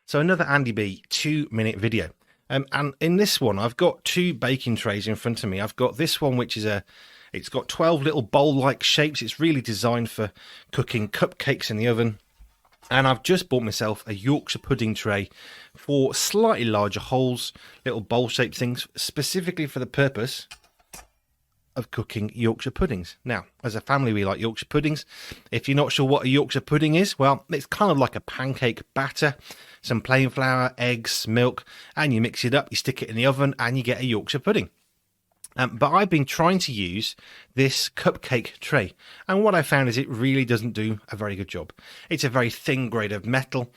So another Andy B 2-minute video. And in this one, I've got two baking trays in front of me. I've got this one, which is it's got 12 little bowl-like shapes. It's really designed for cooking cupcakes in the oven. And I've just bought myself a Yorkshire pudding tray for slightly larger holes, little bowl-shaped things, specifically for the purpose of cooking Yorkshire puddings. Now, as a family, we like Yorkshire puddings. If you're not sure what a Yorkshire pudding is, well, it's kind of like a pancake batter, some plain flour, eggs, milk, and you mix it up, you stick it in the oven, and you get a Yorkshire pudding. But I've been trying to use this cupcake tray, and what I found is it really doesn't do a very good job. It's a very thin grade of metal.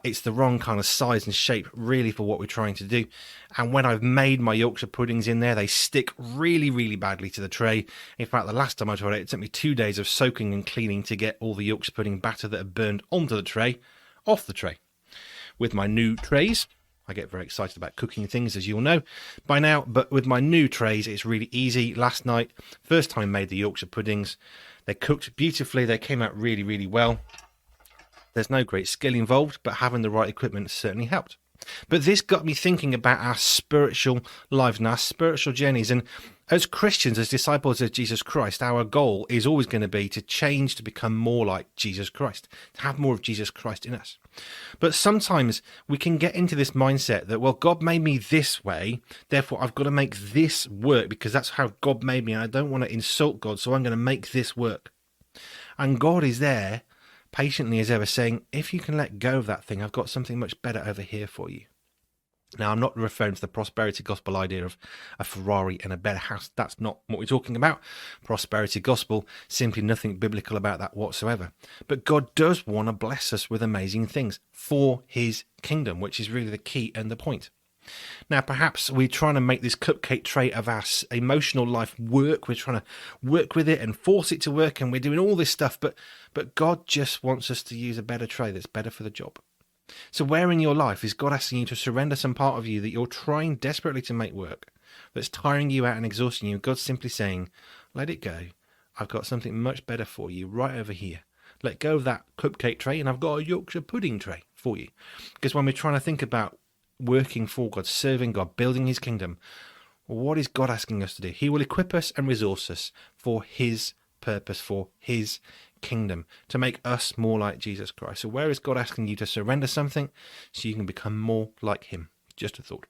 It's the wrong kind of size and shape, really, for what we're trying to do. And when I've made my Yorkshire puddings in there, they stick really, really badly to the tray. In fact, the last time I tried it, it took me 2 days of soaking and cleaning to get all the Yorkshire pudding batter that had burned onto the tray off the tray. With my new trays, I get very excited about cooking things, as you'll know by now, but with my new trays, it's really easy. Last night, first time I made the Yorkshire puddings, they cooked beautifully. They came out really, really well. There's no great skill involved, but having the right equipment certainly helped. But this got me thinking about our spiritual lives and our spiritual journeys. And as Christians, as disciples of Jesus Christ, our goal is always going to be to change, to become more like Jesus Christ, to have more of Jesus Christ in us. But sometimes we can get into this mindset that, well, God made me this way, therefore I've got to make this work because that's how God made me, and I don't want to insult God, so I'm going to make this work. And God is there, patiently as ever, saying, if you can let go of that thing, I've got something much better over here for you. Now, I'm not referring to the prosperity gospel idea of a Ferrari and a better house. That's not what we're talking about. Prosperity gospel, simply nothing biblical about that whatsoever. But God does want to bless us with amazing things for his kingdom, which is really the key and the point. Now, perhaps we're trying to make this cupcake tray of our emotional life work. We're trying to work with it and force it to work, and we're doing all this stuff. But God just wants us to use a better tray that's better for the job. So where in your life is God asking you to surrender some part of you that you're trying desperately to make work, that's tiring you out and exhausting you? God's simply saying, let it go. I've got something much better for you right over here. Let go of that cupcake tray, and I've got a Yorkshire pudding tray for you. Because when we're trying to think about working for God, serving God, building his kingdom, what is God asking us to do? He will equip us and resource us for his purpose, for his kingdom, to make us more like Jesus Christ. So where is God asking you to surrender something so you can become more like him? Just a thought.